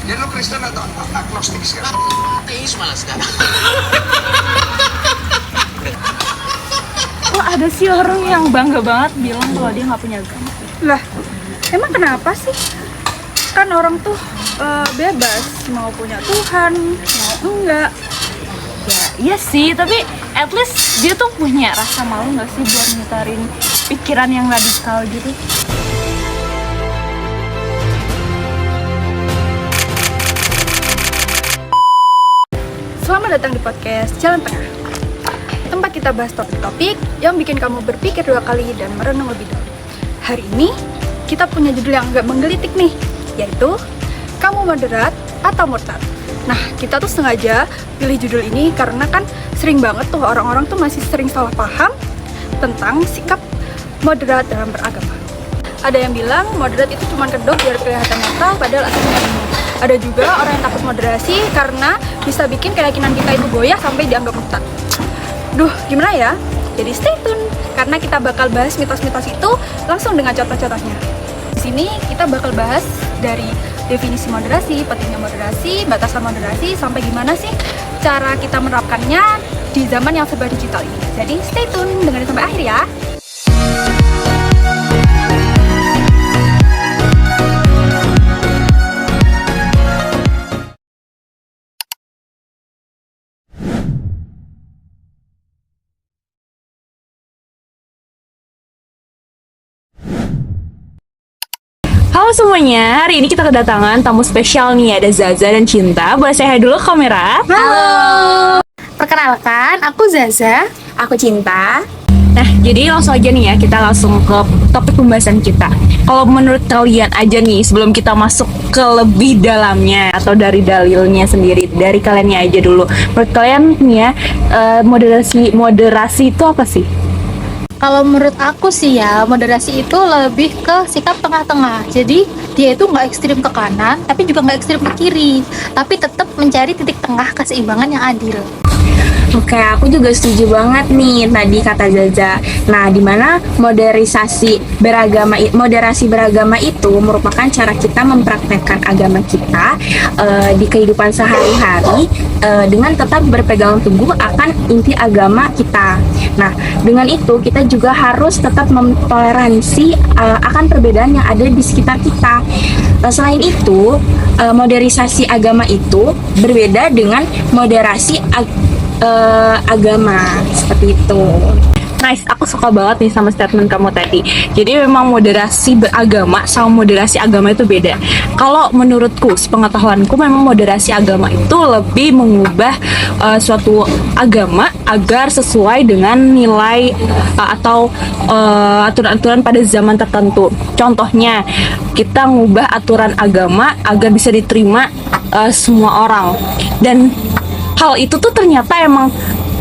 Jadi lu Kristen atau agnostik sekarang? Ateis malah sekarang. Kok ada sih orang yang bangga banget bilang kalau dia nggak punya agama? Lah, emang kenapa sih? Kan orang tuh bebas mau punya Tuhan, mau enggak. Ya iya sih, tapi at least dia tuh punya rasa malu nggak sih buat ngutarin pikiran yang radikal gitu. Selamat datang di podcast Jalan Tengah, tempat kita bahas topik-topik yang bikin kamu berpikir dua kali dan merenung lebih dalam. Hari ini kita punya judul yang agak menggelitik nih, yaitu kamu moderat atau murtad. Nah, kita tuh sengaja pilih judul ini karena kan sering banget tuh orang-orang tuh masih sering salah paham tentang sikap moderat dalam beragama. Ada yang bilang moderat itu cuma kedok biar kelihatan netral, padahal aslinya ini. Ada juga orang yang takut moderasi karena bisa bikin keyakinan kita itu goyah sampai dianggap murtad. Duh, gimana ya? Jadi stay tune, karena kita bakal bahas mitos-mitos itu langsung dengan contoh-contohnya. Di sini kita bakal bahas dari definisi moderasi, pentingnya moderasi, batasan moderasi, sampai gimana sih cara kita menerapkannya di zaman yang serba digital ini. Jadi stay tune, dengerin sampai akhir ya. Halo semuanya, hari ini kita kedatangan tamu spesial nih, ada Zaza dan Cinta. Boleh saya dulu kamera? Halo, perkenalkan aku Zaza. Aku Cinta. Nah, jadi langsung aja nih ya, kita langsung ke topik pembahasan kita. Kalau menurut kalian aja nih, sebelum kita masuk ke lebih dalamnya atau dari dalilnya sendiri, dari kaliannya aja dulu. Menurut kalian nih ya, moderasi itu apa sih? Kalau menurut aku sih ya, moderasi itu lebih ke sikap tengah-tengah. Jadi dia itu nggak ekstrim ke kanan, tapi juga nggak ekstrim ke kiri, tapi tetap mencari titik tengah keseimbangan yang adil. Oke, aku juga setuju banget nih tadi kata Zaza. Nah, dimana moderasi beragama itu merupakan cara kita mempraktekkan agama kita di kehidupan sehari-hari dengan tetap berpegang teguh akan inti agama kita. Nah, dengan itu kita juga harus tetap mentoleransi akan perbedaan yang ada di sekitar kita. Selain itu, moderasi agama itu berbeda dengan moderasi agama, seperti itu. Nice, aku suka banget nih sama statement kamu tadi. Jadi memang moderasi beragama sama moderasi agama itu beda. Kalau menurutku, sepengetahuanku, memang moderasi agama itu lebih mengubah suatu agama agar sesuai dengan nilai atau aturan-aturan pada zaman tertentu. Contohnya, kita ngubah aturan agama agar bisa diterima semua orang. Dan hal itu tuh ternyata emang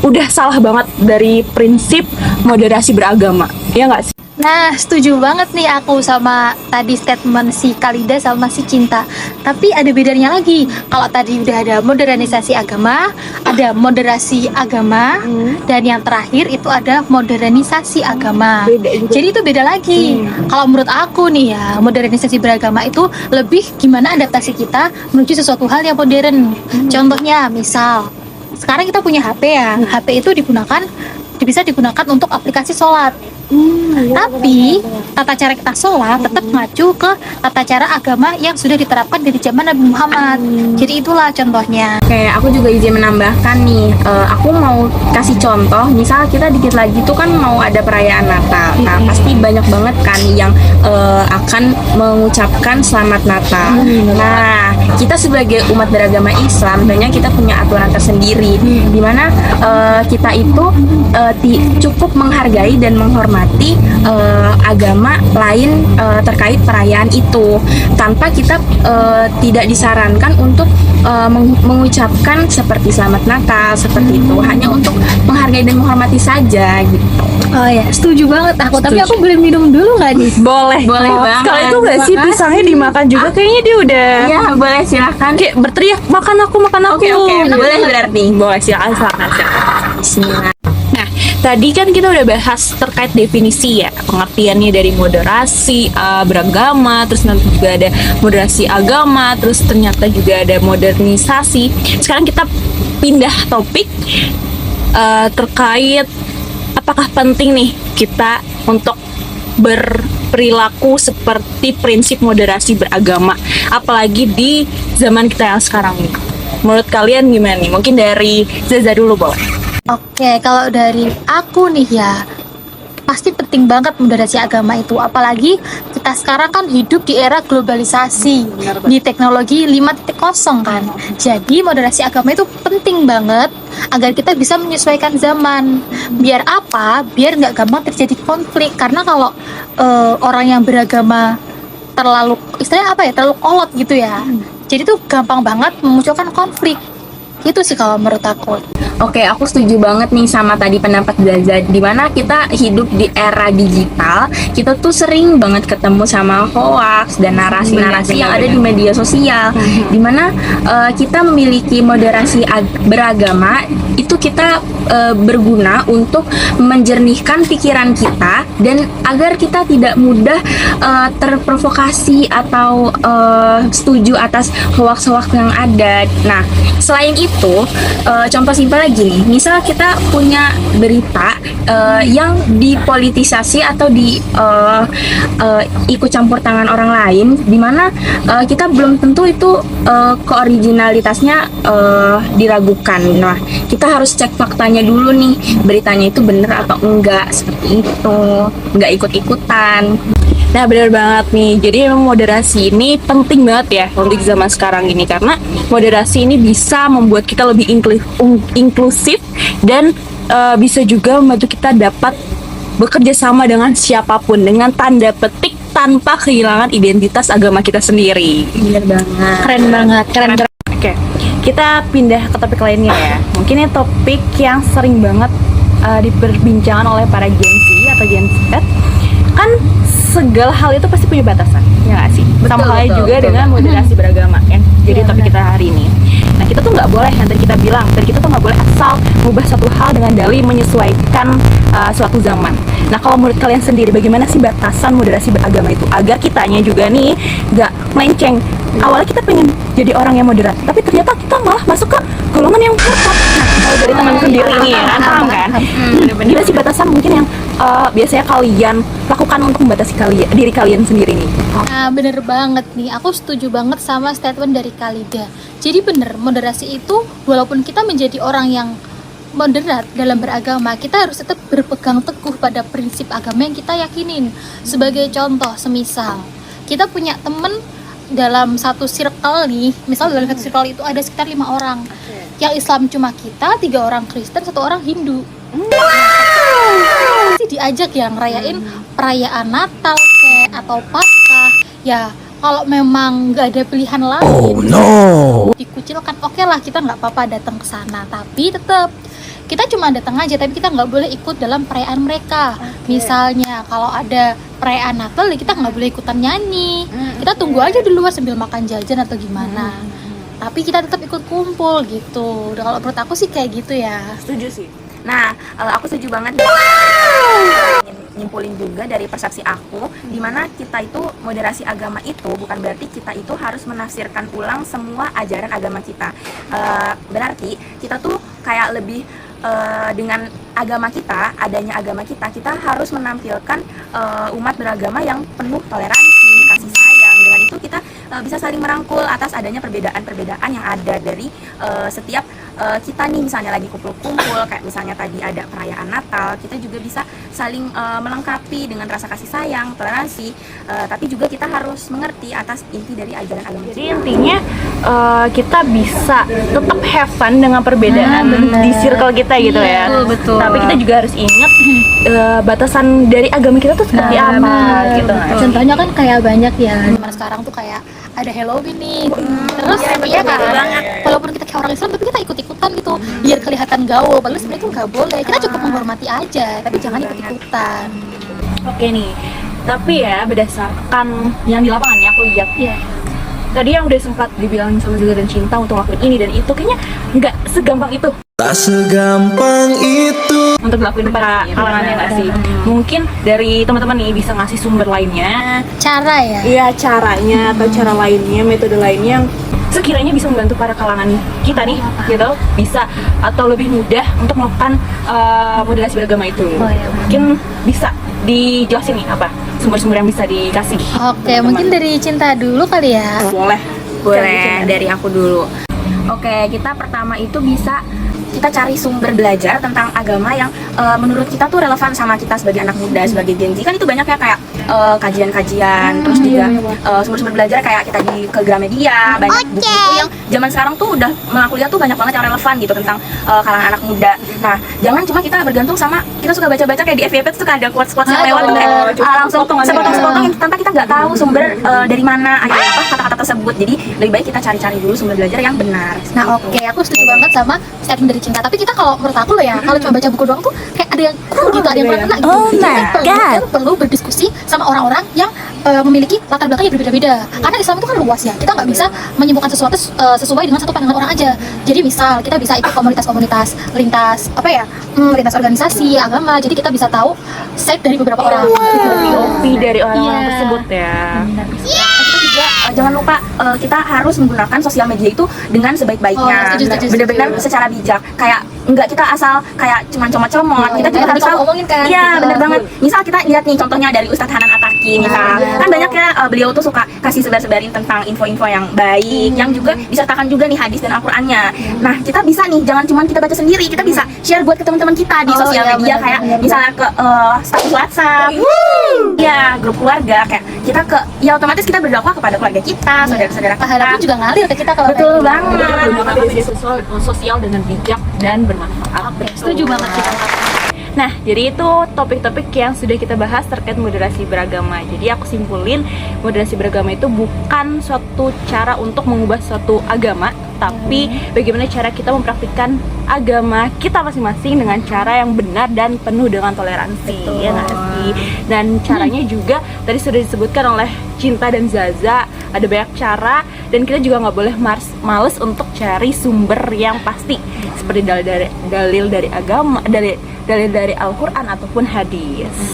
udah salah banget dari prinsip moderasi beragama, ya nggak sih? Nah, setuju banget nih aku sama tadi statement si Kalida sama si Cinta. Tapi ada bedanya lagi. Kalau tadi udah ada modernisasi agama, ada moderasi agama, dan yang terakhir itu ada modernisasi agama. Jadi itu beda lagi. Kalau menurut aku nih ya, modernisasi beragama itu lebih gimana adaptasi kita menuju sesuatu hal yang modern. Contohnya, misal sekarang kita punya HP ya. HP itu bisa digunakan untuk aplikasi sholat. Tapi tata cara kita sholat tetap ngacu ke tata cara agama yang sudah diterapkan dari zaman Nabi Muhammad. Jadi itulah contohnya. Oke, aku juga izin menambahkan nih. Aku mau kasih contoh. Misal kita dikit lagi tuh kan mau ada perayaan Natal. Nah, pasti banyak banget kan yang akan mengucapkan Selamat Natal. Nah, kita sebagai umat beragama Islam, tentunya kita punya aturan tersendiri, dimana kita itu cukup menghargai dan menghormati agama lain terkait perayaan itu, tanpa kita tidak disarankan untuk mengucapkan seperti Selamat Natal seperti itu, hanya untuk menghargai dan menghormati saja gitu. Oh ya, setuju banget aku. Tapi aku boleh minum dulu nggak nih? Boleh banget. Sekali itu nggak sih pisangnya dimakan juga? Kayaknya dia udah. Ya, boleh silakan. Kayak berteriak makan aku. Oke, boleh berarti. Boleh silakan. Bismillah. Nah, Tadi kan kita udah bahas terkait definisi ya, pengertiannya dari moderasi beragama, terus nanti juga ada moderasi agama, terus ternyata juga ada modernisasi. Sekarang kita pindah topik terkait apakah penting nih kita untuk berperilaku seperti prinsip moderasi beragama, apalagi di zaman kita yang sekarang ini. Menurut kalian gimana nih? Mungkin dari Zaza dulu boleh. Oke, kalau dari aku nih ya, pasti penting banget moderasi agama itu. Apalagi kita sekarang kan hidup di era globalisasi, di teknologi 5.0 kan. Jadi moderasi agama itu penting banget agar kita bisa menyesuaikan zaman. Biar apa? Biar nggak gampang terjadi konflik. Karena kalau orang yang beragama terlalu, istilahnya apa ya, terlalu kolot gitu ya. Jadi tuh gampang banget memunculkan konflik. Itu sih kalau menurut aku. Oke, aku setuju banget nih sama tadi pendapat Zaza. Dimana kita hidup di era digital, kita tuh sering banget ketemu sama hoax dan narasi-narasi yang ada di media sosial. Dimana kita memiliki moderasi beragama, itu kita berguna untuk menjernihkan pikiran kita dan agar kita tidak mudah terprovokasi atau setuju atas hoax-hoax yang ada. Nah, selain itu, contoh simpel lagi nih, misal kita punya berita yang dipolitisasi atau ikut campur tangan orang lain, dimana kita belum tentu itu keoriginalitasnya diragukan. Nah, kita harus cek faktanya dulu nih, beritanya itu bener atau enggak, seperti itu, enggak ikut-ikutan. Nah, benar banget nih. Jadi memang moderasi ini penting banget ya untuk zaman sekarang ini, karena moderasi ini bisa membuat kita lebih inklusif dan bisa juga membantu kita dapat bekerja sama dengan siapapun dengan tanda petik tanpa kehilangan identitas agama kita sendiri. Bener banget. Keren banget, keren banget. Oke, kita pindah ke topik lainnya ya. Mungkin ini topik yang sering banget diperbincangkan oleh para Gen Z atau Gen Z. Kan segala hal itu pasti punya batasan, ya nggak sih? Sama halnya juga dengan moderasi beragama kan. Jadi topik kita hari ini. Nah, kita tuh nggak boleh, yang tadi kita bilang, kita tuh nggak boleh asal mengubah satu hal dengan dalih menyesuaikan suatu zaman. Nah, kalau menurut kalian sendiri, bagaimana sih batasan moderasi beragama itu agar kitanya juga nih nggak melenceng? Awalnya kita pengen jadi orang yang moderat, tapi ternyata kita malah masuk ke golongan yang murtad. Nah, kalau dari teman sendiri nih, ya kan, paham kan? Gimana sih batasan mungkin yang biasanya kalian lakukan untuk membatasi diri kalian sendiri nih? Nah, bener banget nih, aku setuju banget sama statement dari Khalida. Jadi bener, moderasi itu walaupun kita menjadi orang yang moderat dalam beragama, kita harus tetap berpegang teguh pada prinsip agama yang kita yakinin. Sebagai contoh, semisal kita punya temen dalam satu circle nih, misal dalam satu circle itu ada sekitar 5 orang. Yang Islam cuma kita, 3 orang Kristen, 1 orang Hindu. Pasti diajak ya ngerayain perayaan Natal kayak atau Paskah. Ya kalau memang nggak ada pilihan lain, dikucilkan, oke lah, kita nggak apa-apa datang ke sana. Tapi tetap kita cuma datang aja, tapi kita nggak boleh ikut dalam perayaan mereka. Misalnya kalau ada perayaan Natal, kita nggak boleh ikutan nyanyi. Kita tunggu aja di luar sambil makan jajan atau gimana. Tapi kita tetap ikut kumpul gitu. Kalau menurut aku sih kayak gitu ya. Setuju sih. Nah, aku setuju banget. Nyimpulin juga dari persepsi aku, dimana kita itu moderasi agama itu bukan berarti kita itu harus menafsirkan ulang semua ajaran agama kita. Berarti kita tuh kayak lebih dengan agama kita, adanya agama kita harus menampilkan umat beragama yang penuh toleransi, kasih sayang. Dengan itu kita bisa saling merangkul atas adanya perbedaan-perbedaan yang ada dari setiap kita nih, misalnya lagi kumpul-kumpul, kayak misalnya tadi ada perayaan Natal, kita juga bisa saling melengkapi dengan rasa kasih sayang, toleransi, tapi juga kita harus mengerti atas inti dari ajaran agama. Jadi intinya kita bisa tetap have fun dengan perbedaan di circle kita gitu ya. Betul. Tapi kita juga harus ingat batasan dari agama kita tuh seperti apa gitu. Contohnya kan kayak banyak ya. Dimana sekarang tuh kayak ada Halloween nih. Terus ya kan, walaupun kita kayak orang Islam tapi kita ikut-ikutan gitu biar kelihatan gaul. Padahal sebenarnya itu nggak boleh. Kita cukup menghormati aja, tapi jangan ikut-ikutan. Oke nih. Tapi ya berdasarkan yang di lapangan ya aku lihat. Iya. Tadi yang udah sempat dibilangin sama Zaza dan Cinta untuk ngelakuin ini dan itu, kayaknya nggak segampang itu. Tak segampang itu. Untuk dilakuin para kalangan ya nggak sih? Mungkin dari teman-teman nih bisa ngasih sumber lainnya, Cara ya. iya caranya atau cara lainnya, metode lainnya yang sekiranya bisa membantu para kalangan kita nih, gitu, bisa atau lebih mudah untuk melakukan moderasi beragama itu. Oh, iya. Mungkin bisa dijelasin nih apa sumber-sumber yang bisa dikasih. Oke, mungkin dari Cinta dulu kali ya. Boleh, dari aku dulu. Oke, kita pertama itu bisa kita cari sumber belajar tentang agama yang menurut kita tuh relevan sama kita sebagai anak muda, sebagai Gen Z. Kan itu banyak ya kayak kajian-kajian, terus juga sumber-sumber belajar kayak kita ke Gramedia, banyak buku-buku yang zaman sekarang tuh udah aku lihat tuh banyak banget yang relevan gitu tentang kalangan anak muda. Nah, jangan cuma kita bergantung sama kita suka baca-baca kayak di FYP tuh kan ada quotes-quotes yang lewat tuh kayak langsung sepotong-sepotong yang tanpa kita nggak tahu sumber dari mana ada apa kata-kata tersebut. Jadi lebih baik kita cari-cari dulu sumber belajar yang benar. Nah, oke, aku setuju banget sama statement dari Cinta. Tapi kita kalau menurut aku loh ya, kalau cuma baca buku doang tuh kayak ada yang kurang gitu, ada yang kurang kena gitu. Jadi kita perlu berdiskusi sama orang-orang yang memiliki latar belakang yang berbeda-beda. Karena Islam itu kan luas ya. Kita nggak bisa menyimpulkan sesuatu sesuai dengan satu pandangan orang aja. Jadi misal kita bisa ikut komunitas-komunitas lintas lintas organisasi agama. Jadi kita bisa tahu side dari beberapa orang. Kopi dari orang-orang tersebut ya. Kita juga jangan lupa kita harus menggunakan sosial media itu dengan sebaik-baiknya, benar-benar secara bijak. Kayak enggak kita asal kayak cuma comot-comot, kita juga harus tahu. Iya, benar banget. Misal kita lihat nih contohnya dari Ustadz Hanan Ataki misal, kan banyak ya beliau tuh suka kasih sebar-sebarin tentang info-info yang baik, yang juga disertakan juga nih hadis dan Al-Qur'annya. Nah, kita bisa nih jangan cuma kita baca sendiri, kita bisa share buat ke teman-teman kita di sosial media kayak misalnya ke status WhatsApp. Iya, grup keluarga kayak kita ya otomatis kita berdakwah kepada keluarga kita, saudara-saudara kita. Pahalanya juga ngalir ke kita kalau Betul kayak banget. Menggunakan media sosial dengan bijak dan bermanfaat. setuju banget kita. Nah, jadi itu topik-topik yang sudah kita bahas terkait moderasi beragama. Jadi aku simpulin, moderasi beragama itu bukan suatu cara untuk mengubah suatu agama, tapi bagaimana cara kita mempraktikkan agama kita masing-masing dengan cara yang benar dan penuh dengan toleransi. Ya nggak sih? Dan caranya juga tadi sudah disebutkan oleh Cinta dan Zaza, ada banyak cara dan kita juga nggak boleh males untuk cari sumber yang pasti seperti dalil dari agama, dalil dari Al-Quran ataupun hadis.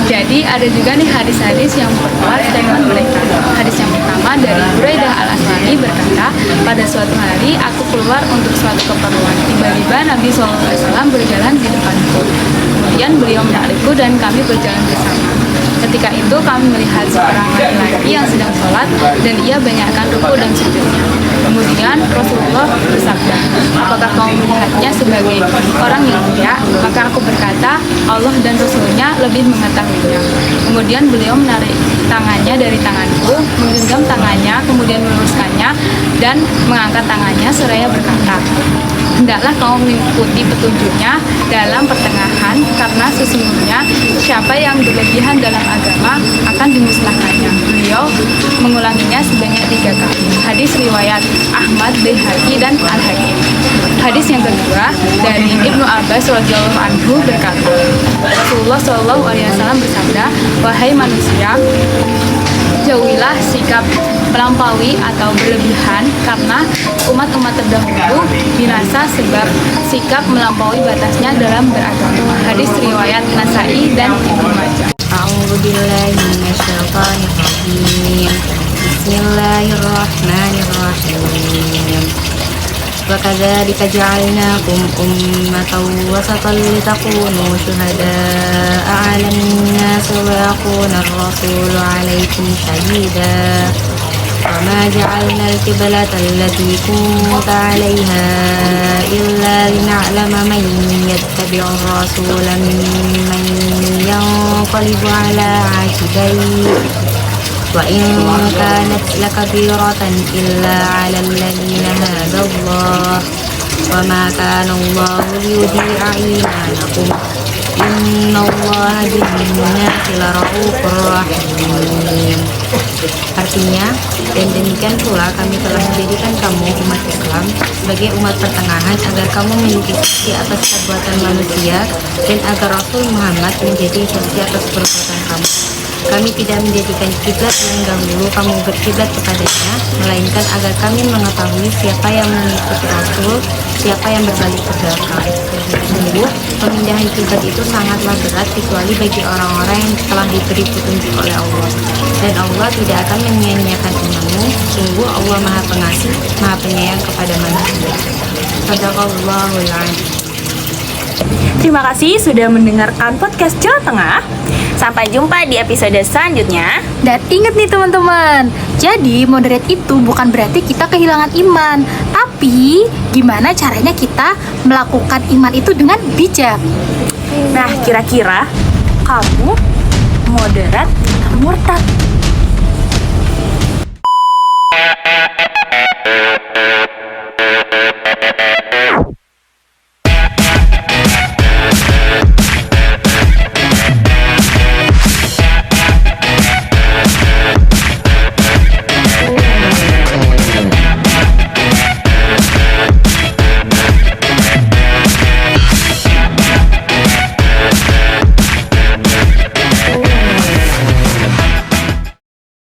Jadi ada juga nih hadis-hadis yang memperkuat statement mereka. Hadis yang pertama dari Buraidah al-Aslami berkata, pada suatu hari aku keluar untuk suatu keperluan. Tiba-tiba Nabi SAW berjalan di depanku. Kemudian beliau menarikku dan kami berjalan bersama. Ketika itu kami melihat seorang laki-laki yang sedang sholat dan ia banyakkan ruku dan sujudnya. Kemudian Rasulullah bersabda, apakah kamu melihatnya sebagai orang yang mulia? Maka aku berkata, Allah dan Rasulnya lebih mengetahuinya. Kemudian beliau menarik tangannya dari tanganku, menggenggam tangannya, kemudian meluruskannya dan mengangkat tangannya seraya berkata, hendaklah kamu mengikuti petunjuknya dalam pertengahan, karena sesungguhnya siapa yang berlebihan dalam agama akan dimusnahkannya. Beliau mengulanginya sebanyak 3 kali. Hadis riwayat Ahmad, Baihaqi dan Al-Hakim. Hadis yang kedua dari Ibnu Abbas radhiyallahu anhu berkata, Rasulullah SAW bersabda, wahai manusia, jauhilah sikap melampaui atau berlebihan, karena umat-umat terdahulu binasa sebab sikap melampaui batasnya dalam beragama. Hadis riwayat Nasai dan Ibnu Majah. A'udzubillahi minasyaitonir rajim. Bismillahirrahmanirrahim. وكذلك جعلناكم أمة وسطا لتكونوا شهداء على الناس ويكون الرسول عليكم شهيدا وما جعلنا القبلة التي كنت عليها إلا لنعلم من يتبع الرسول ممن ينقلب على عقبيه وإن كانت لكبيرة إلا على الذين هدى الله وما كان الله ليضيع إيمانكم إن الله بالناس لرؤوف رحيم. Artinya, dan demikian pula kami telah menjadikan kamu umat Islam sebagai umat pertengahan agar kamu memiliki saksi atas perbuatan manusia dan agar Rasul Muhammad menjadi saksi atas perbuatan kamu. Kami tidak menjadikan kiblat yang dahulu kamu berkiblat kepadanya, melainkan agar kami mengetahui siapa yang mengikuti Rasul, siapa yang berbalik ke belakang. Sungguh, pemindahan kiblat itu sangatlah berat kecuali bagi orang-orang yang telah diberi petunjuk oleh Allah. Dan Allah tidak akan menyia-nyiakan imanmu. Sungguh Allah Maha Pengasih, Maha Penyayang kepada manusia. Sadaqallahul adzim. Terima kasih sudah mendengarkan podcast Jawa Tengah. Sampai jumpa di episode selanjutnya. Dan ingat nih teman-teman, jadi moderate itu bukan berarti kita kehilangan iman, tapi gimana caranya kita melakukan iman itu dengan bijak. Nah, kira-kira kamu moderat atau murtad?